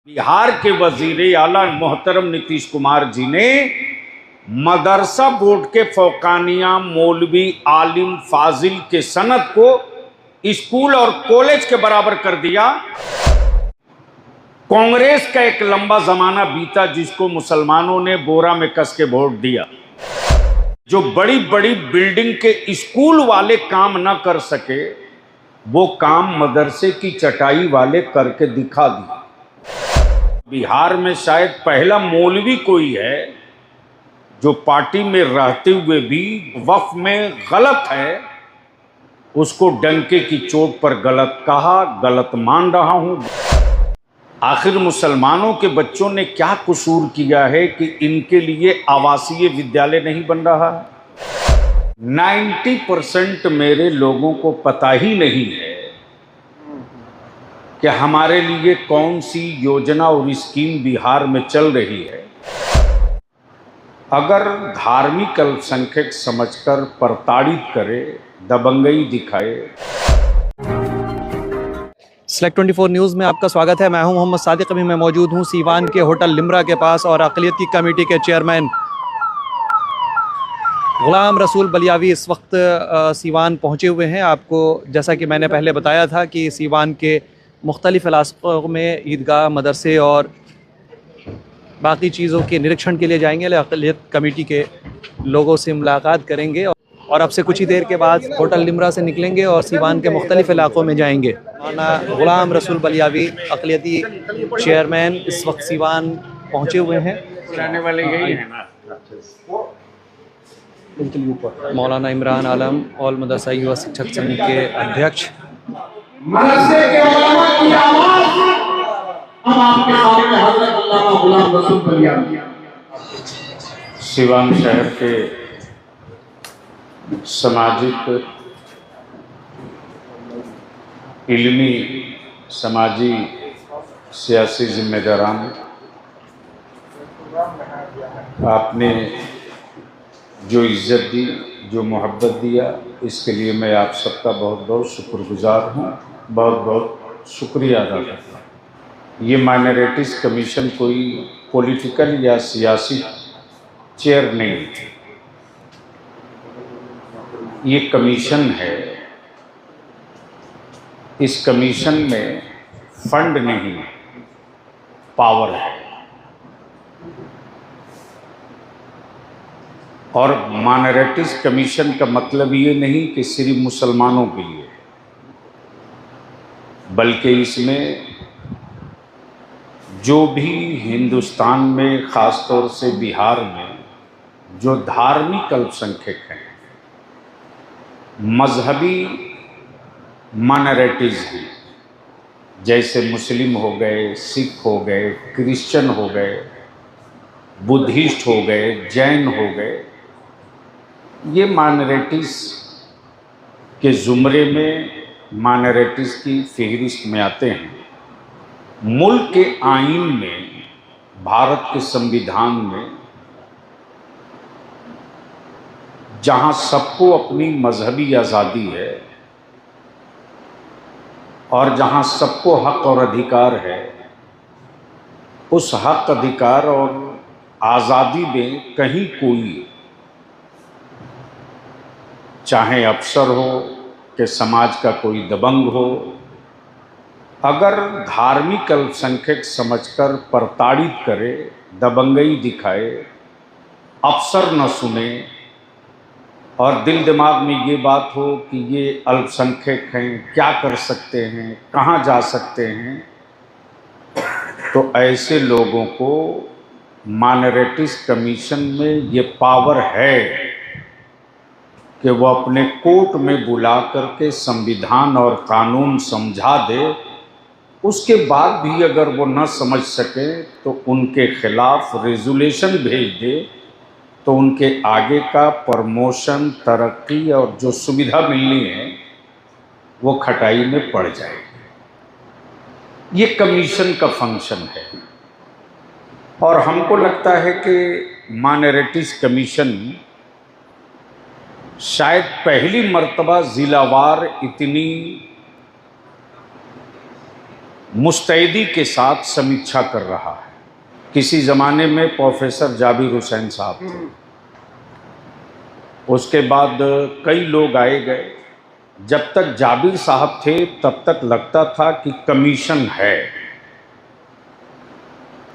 बिहार के वजीर आला मोहतरम नीतीश कुमार जी ने मदरसा बोर्ड के फौकानिया मौलवी आलिम फाजिल के सनद को स्कूल और कॉलेज के बराबर कर दिया। कांग्रेस का एक लंबा जमाना बीता जिसको मुसलमानों ने बोरा में कस के वोट दिया। जो बड़ी बड़ी बिल्डिंग के स्कूल वाले काम न कर सके वो काम मदरसे की चटाई वाले करके दिखा दिया। बिहार में शायद पहला मौलवी कोई है जो पार्टी में रहते हुए भी वक्फ में गलत है उसको डंके की चोट पर गलत कहा, गलत मान रहा हूं। आखिर मुसलमानों के बच्चों ने क्या कसूर किया है कि इनके लिए आवासीय विद्यालय नहीं बन रहा है? 90% मेरे लोगों को पता ही नहीं है कि हमारे लिए कौन सी योजना और स्कीम बिहार में चल रही है। अगर धार्मिक अल्पसंख्यक समझकर प्रताड़ित करे, दबंगई दिखाए। Select 24 न्यूज़ में आपका स्वागत है। मैं हूं मोहम्मद सादिक। अभी मैं मौजूद हूं सीवान के होटल लिम्रा के पास और अक़लियती कमेटी के चेयरमैन ग़ुलाम रसूल बलियावी इस वक्त सीवान पहुंचे हुए हैं। आपको जैसा कि मैंने पहले बताया था कि सीवान के मुख्तलिफ़ इलाक़ों में ईदगाह, मदरसे और बाकी चीज़ों के निरीक्षण के लिए जाएंगे। अक़लियत कमेटी के लोगों से मुलाकात करेंगे और अब से कुछ ही देर के बाद होटल लिम्रा से निकलेंगे और सीवान के मुख्तलिफ़ इलाक़ों में जाएंगे। ग़ुलाम रसूल बलियावी अक़लियती चेयरमैन इस वक्त सीवान पहुँचे हुए हैं। मौलाना इमरान आलम ऑल मदरसा युवा शिक्षक संघ के अध्यक्ष। मदरसे के उलमा की आवाज़ हम आपके सामने हज़रत अल्लामा ग़ुलाम रसूल बलियावी। सीवान शहर के सामाजिक, इल्मी, समाजी, सियासी जिम्मेदारान, आपने जो इज़्ज़त दी, जो मोहब्बत दिया, इसके लिए मैं आप सबका बहुत बहुत शुक्रगुजार हूँ। बहुत बहुत शुक्रिया अदा करता हूँ। ये माइनॉरिटीज़ कमीशन कोई पॉलिटिकल या सियासी चेयर नहीं है। ये कमीशन है। इस कमीशन में फंड नहीं, पावर है। और माइनॉरिटीज़ कमीशन का मतलब ये नहीं कि सिर्फ मुसलमानों के लिए, बल्कि इसमें जो भी हिंदुस्तान में, ख़ास तौर से बिहार में जो धार्मिक अल्पसंख्यक हैं, मजहबी माइनॉरिटीज़ हैं, जैसे मुस्लिम हो गए, सिख हो गए, क्रिश्चियन हो गए, बुद्धिस्ट हो गए, जैन हो गए, ये माइनॉरिटीज़ के ज़ुमरे में, माइनॉरिटीज़ की फहरिस्त में आते हैं। मुल्क के आईन में, भारत के संविधान में, जहाँ सबको अपनी मजहबी आज़ादी है और जहाँ सबको हक और अधिकार है, उस हक, अधिकार और आज़ादी में कहीं कोई, चाहे अफसर हो कि समाज का कोई दबंग हो, अगर धार्मिक अल्पसंख्यक समझकर प्रताड़ित करे, दबंगई दिखाए, अफसर न सुने और दिल दिमाग में ये बात हो कि ये अल्पसंख्यक हैं, क्या कर सकते हैं, कहाँ जा सकते हैं, तो ऐसे लोगों को माइनॉरिटीज़ कमीशन में ये पावर है कि वो अपने कोर्ट में बुला करके संविधान और कानून समझा दे। उसके बाद भी अगर वो न समझ सके तो उनके खिलाफ रेजोल्यूशन भेज दे, तो उनके आगे का प्रमोशन, तरक्की और जो सुविधा मिलनी है वो खटाई में पड़ जाएगी। ये कमीशन का फंक्शन है। और हमको लगता है कि माइनॉरिटीज़ कमीशन शायद पहली मर्तबा ज़िलावार इतनी मुस्तैदी के साथ समीक्षा कर रहा है। किसी ज़माने में प्रोफेसर जाबिर हुसैन साहब थे, उसके बाद कई लोग आए गए। जब तक जाबिर साहब थे तब तक लगता था कि कमीशन है,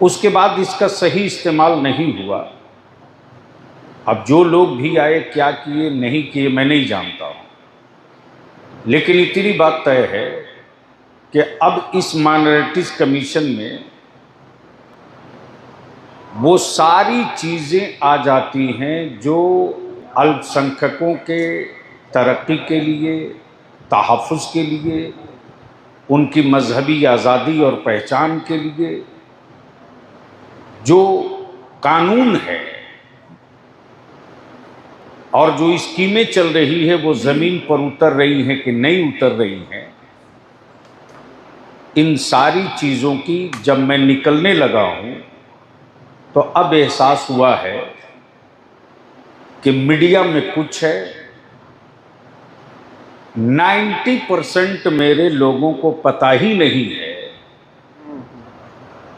उसके बाद इसका सही इस्तेमाल नहीं हुआ। अब जो लोग भी आए, क्या किए नहीं किए मैं नहीं जानता हूँ, लेकिन इतनी बात तय है कि अब इस माइनॉरिटीज कमीशन में वो सारी चीज़ें आ जाती हैं जो अल्पसंख्यकों के तरक्की के लिए, तहफ़्फ़ुज़ के लिए, उनकी मजहबी आज़ादी और पहचान के लिए जो कानून है और जो स्कीमें चल रही है वो ज़मीन पर उतर रही हैं कि नहीं उतर रही हैं, इन सारी चीज़ों की जब मैं निकलने लगा हूँ तो अब एहसास हुआ है कि मीडिया में कुछ है, 90% मेरे लोगों को पता ही नहीं है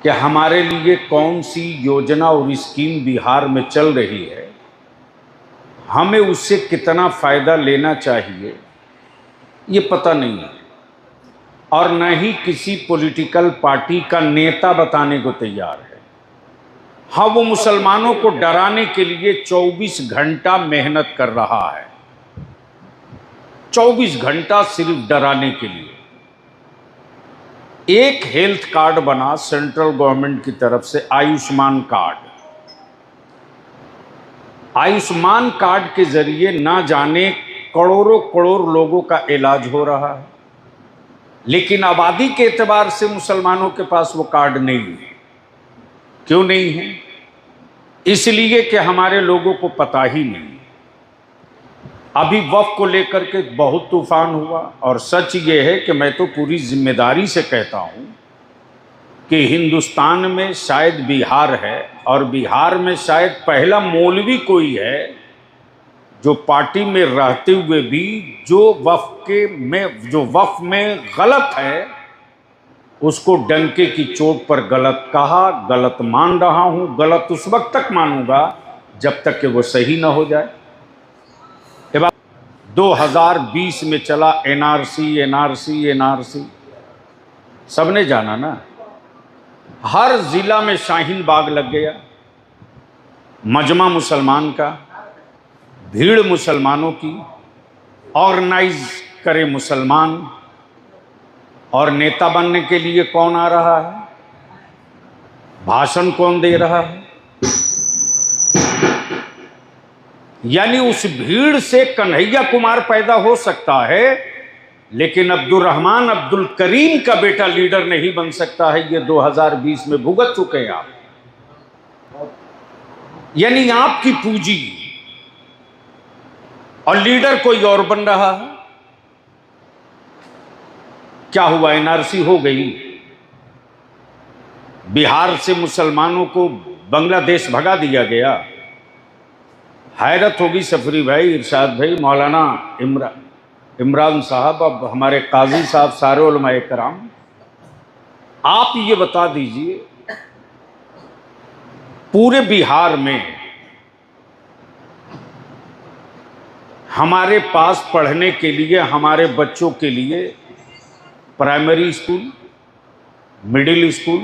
कि हमारे लिए कौन सी योजना और स्कीम बिहार में चल रही है, हमें उससे कितना फ़ायदा लेना चाहिए ये पता नहीं है, और न ही किसी पॉलिटिकल पार्टी का नेता बताने को तैयार है। हाँ, वो मुसलमानों को डराने के लिए 24 घंटा मेहनत कर रहा है, 24 घंटा सिर्फ डराने के लिए। एक हेल्थ कार्ड बना सेंट्रल गवर्नमेंट की तरफ से, आयुष्मान कार्ड। आयुष्मान कार्ड के जरिए ना जाने करोड़ों करोड़ लोगों का इलाज हो रहा है, लेकिन आबादी के एतबार से मुसलमानों के पास वो कार्ड नहीं है। क्यों नहीं है? इसलिए कि हमारे लोगों को पता ही नहीं। अभी वक्फ को लेकर के बहुत तूफान हुआ, और सच ये है कि मैं तो पूरी जिम्मेदारी से कहता हूँ कि हिंदुस्तान में शायद बिहार है, और बिहार में शायद पहला मौलवी कोई है जो पार्टी में रहते हुए भी जो वक्फ में गलत है उसको डंके की चोट पर गलत कहा, गलत मान रहा हूँ। गलत उस वक्त तक मानूंगा जब तक कि वो सही ना हो जाए। 2020 में चला एनआरसी एनआरसी एनआरसी, सबने जाना ना, हर जिला में शाहीन बाग लग गया, मजमा मुसलमान का, भीड़ मुसलमानों की, ऑर्गेनाइज करे मुसलमान, और नेता बनने के लिए कौन आ रहा है, भाषण कौन दे रहा है। यानी उस भीड़ से कन्हैया कुमार पैदा हो सकता है, लेकिन अब्दुल रहमान अब्दुल करीम का बेटा लीडर नहीं बन सकता है। ये 2020 में भुगत चुके हैं आप। यानी आपकी पूंजी और लीडर कोई और बन रहा है। क्या हुआ? एनआरसी हो गई, बिहार से मुसलमानों को बांग्लादेश भगा दिया गया। हैरत होगी सफरी भाई, इरशाद भाई, मौलाना इमरान साहब, अब हमारे काजी साहब, सारे उलमाए कराम, आप ये बता दीजिए पूरे बिहार में हमारे पास पढ़ने के लिए, हमारे बच्चों के लिए प्राइमरी स्कूल, मिडिल स्कूल,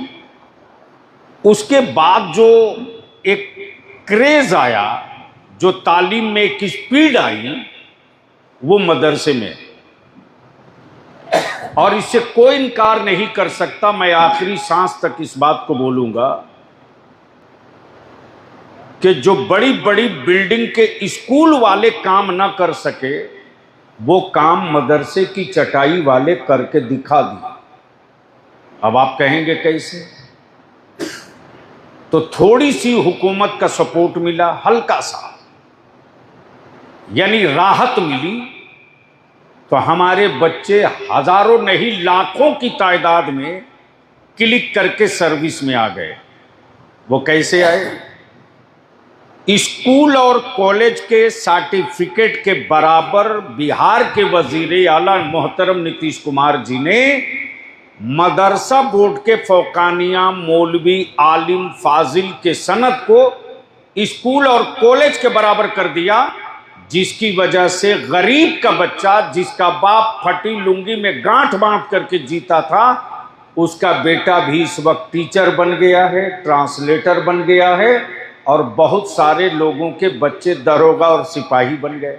उसके बाद जो एक क्रेज आया, जो तालीम में एक स्पीड आई, वो मदरसे में। और इससे कोई इनकार नहीं कर सकता, मैं आखिरी सांस तक इस बात को बोलूंगा कि जो बड़ी बड़ी बिल्डिंग के स्कूल वाले काम ना कर सके, वो काम मदरसे की चटाई वाले करके दिखा दिए। अब आप कहेंगे कैसे? तो थोड़ी सी हुकूमत का सपोर्ट मिला, हल्का सा, यानी राहत मिली, तो हमारे बच्चे हजारों नहीं लाखों की तादाद में क्लिक करके सर्विस में आ गए। वो कैसे आए? स्कूल और कॉलेज के सर्टिफिकेट के बराबर बिहार के वजीर आला मोहतरम नीतीश कुमार जी ने मदरसा बोर्ड के फौकानिया मौलवी आलिम फाजिल के सनद को स्कूल और कॉलेज के बराबर कर दिया, जिसकी वजह से गरीब का बच्चा, जिसका बाप फटी लुंगी में गांठ बांध करके जीता था, उसका बेटा भी इस वक्त टीचर बन गया है, ट्रांसलेटर बन गया है, और बहुत सारे लोगों के बच्चे दरोगा और सिपाही बन गए।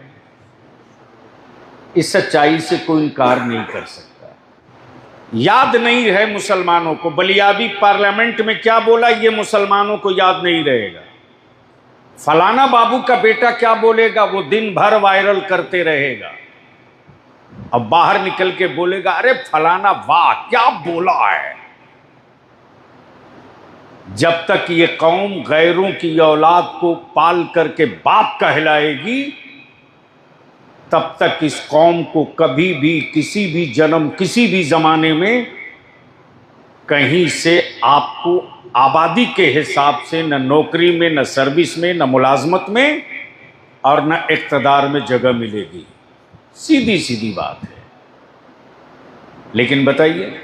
इस सच्चाई से कोई इनकार नहीं कर सकता। याद नहीं है मुसलमानों को, बलियावी पार्लियामेंट में क्या बोला ये मुसलमानों को याद नहीं रहेगा। फलाना बाबू का बेटा क्या बोलेगा वो दिन भर वायरल करते रहेगा। अब बाहर निकल के बोलेगा अरे फलाना वाह क्या बोला है। जब तक ये कौम गैरों की औलाद को पाल करके बाप कहलाएगी, तब तक इस कौम को कभी भी किसी भी जन्म किसी भी जमाने में कहीं से आपको आबादी के हिसाब से न नौकरी में, न सर्विस में, न मुलाजमत में और न इक़्तिदार में जगह मिलेगी। सीधी सीधी बात है। लेकिन बताइए,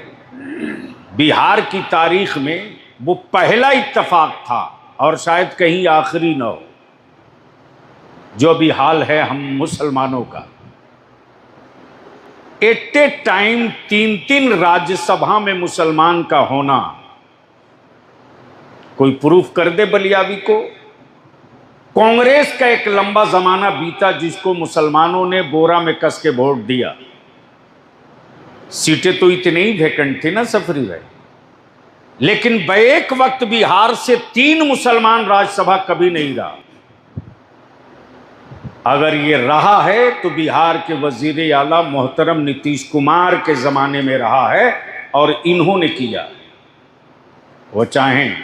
बिहार की तारीख में वो पहला इत्तेफाक था और शायद कहीं आखिरी न हो, जो भी हाल है हम मुसलमानों का। एट ए टाइम 3-3 राज्यसभा में मुसलमान का होना, कोई प्रूफ कर दे बलियावी को। कांग्रेस का एक लंबा जमाना बीता जिसको मुसलमानों ने बोरा में कस के वोट दिया। सीटें तो इतनी ही वैकेंट थी ना सफरी भाई, लेकिन बैक वक्त बिहार से 3 मुसलमान राज्यसभा कभी नहीं रहा। अगर ये रहा है तो बिहार के वजीर आला मोहतरम नीतीश कुमार के जमाने में रहा है और इन्होंने किया। वो चाहें,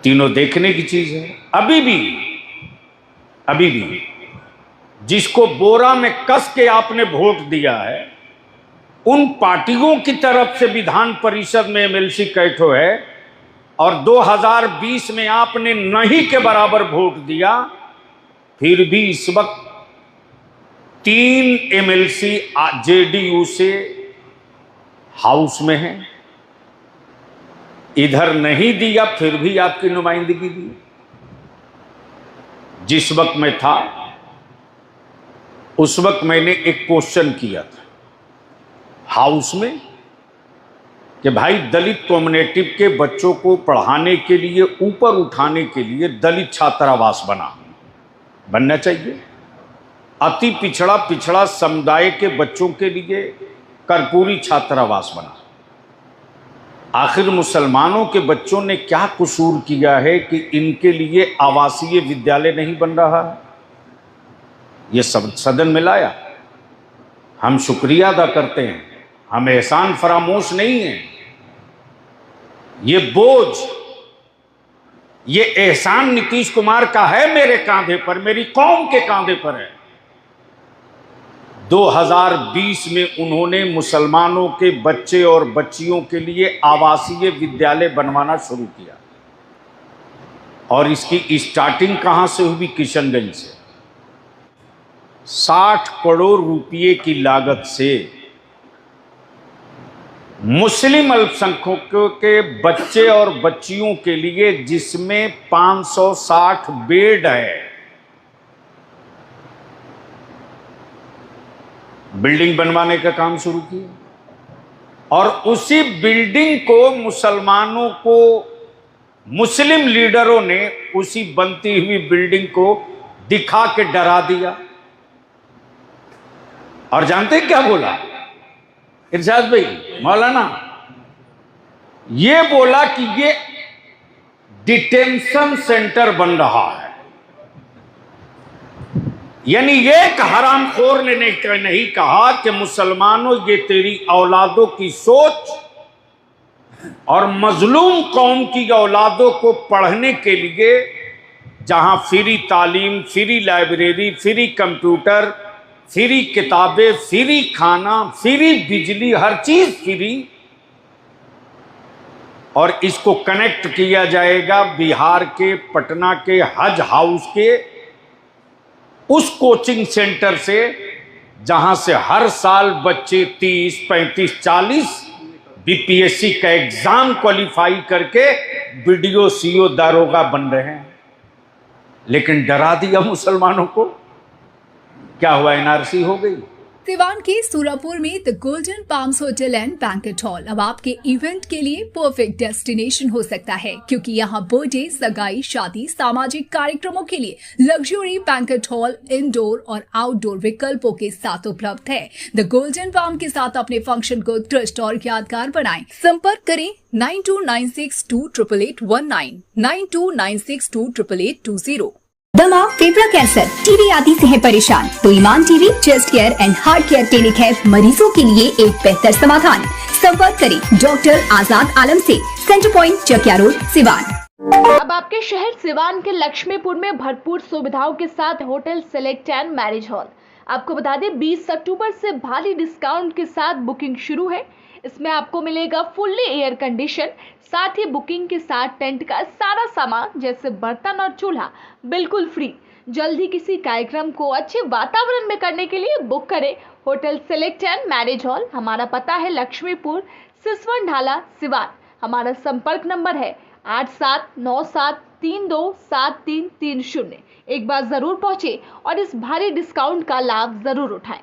तीनों देखने की चीज है। अभी भी जिसको बोरा में कस के आपने वोट दिया है, उन पार्टियों की तरफ से विधान परिषद में एमएलसी कैठो है और 2020 में आपने नहीं के बराबर वोट दिया, फिर भी इस वक्त 3 एमएलसी जेडीयू से हाउस में हैं। इधर नहीं दिया फिर भी आपकी नुमाइंदगी दी। जिस वक्त मैं था उस वक्त मैंने एक क्वेश्चन किया था हाउस में कि भाई दलित कम्युनिटी के बच्चों को पढ़ाने के लिए, ऊपर उठाने के लिए दलित छात्रावास बनना चाहिए। अति पिछड़ा समुदाय के बच्चों के लिए कर्पूरी छात्रावास बना। आखिर मुसलमानों के बच्चों ने क्या कसूर किया है कि इनके लिए आवासीय विद्यालय नहीं बन रहा है? ये सब सदन में लाया। हम शुक्रिया अदा करते हैं, हम एहसान फरामोश नहीं हैं। ये बोझ, ये एहसान नीतीश कुमार का है मेरे कांधे पर, मेरी कौम के कांधे पर है। 2020 में उन्होंने मुसलमानों के बच्चे और बच्चियों के लिए आवासीय विद्यालय बनवाना शुरू किया और इसकी स्टार्टिंग कहां से हुई? किशनगंज से। 60 करोड़ रुपए की लागत से मुस्लिम अल्पसंख्यकों के बच्चे और बच्चियों के लिए, जिसमें 560 बेड है, बिल्डिंग बनवाने का काम शुरू किया और उसी बिल्डिंग को मुसलमानों को, मुस्लिम लीडरों ने उसी बनती हुई बिल्डिंग को दिखा के डरा दिया। और जानते हैं क्या बोला इरशाद भाई, मौलाना? ये बोला कि ये डिटेंशन सेंटर बन रहा है। यानी एक हरामखोर ने नहीं कहा कि मुसलमानों ये तेरी औलादों की सोच और मजलूम कौम की औलादों को पढ़ने के लिए जहां फ्री तालीम, free library, free computer, free किताबें, फ्री खाना, फ्री बिजली, हर चीज फ्री, और इसको कनेक्ट किया जाएगा बिहार के पटना के हज हाउस के उस कोचिंग सेंटर से जहां से हर साल बच्चे 30, 35, 40 बीपीएससी का एग्जाम क्वालिफाई करके बीडीओ सीओ दारोगा बन रहे हैं, लेकिन डरा दिया मुसलमानों को। क्या हुआ? एनआरसी हो गई। सिवान के सूरापुर में the golden palms hotel and banquet hall अब आपके इवेंट के लिए परफेक्ट डेस्टिनेशन हो सकता है, क्योंकि यहाँ बर्थडे, सगाई, शादी, सामाजिक कार्यक्रमों के लिए लग्जरी बैंकेट हॉल इंडोर और आउटडोर विकल्पों के साथ उपलब्ध है। द गोल्डन पाम के साथ अपने फंक्शन को उत्कृष्ट और यादगार बनाएं। संपर्क करें 9296288819, 9296288820। दमा, फेफड़ा कैंसर, टीबी आदि से है परेशान तो Iman TB chest care and heart care clinic है मरीजों के लिए एक बेहतर समाधान। संपर्क करें डॉक्टर आजाद आलम से, centre point, Chakia road, Siwan. अब आपके शहर सिवान के लक्ष्मीपुर में भरपूर सुविधाओं के साथ hotel select and marriage hall. आपको बता दें 20 अक्टूबर से भारी डिस्काउंट के साथ बुकिंग शुरू है। इसमें आपको मिलेगा फुल्ली एयर कंडीशन, साथ ही बुकिंग के साथ टेंट का सारा सामान जैसे बर्तन और चूल्हा बिल्कुल फ्री। जल्दी किसी कार्यक्रम को अच्छे वातावरण में करने के लिए बुक करें hotel select and marriage hall. हमारा पता है लक्ष्मीपुर, सिसवन ढाला, सिवान। हमारा संपर्क नंबर है 8797327330। एक बार जरूर पहुंचे और इस भारी डिस्काउंट का लाभ जरूर उठाएं।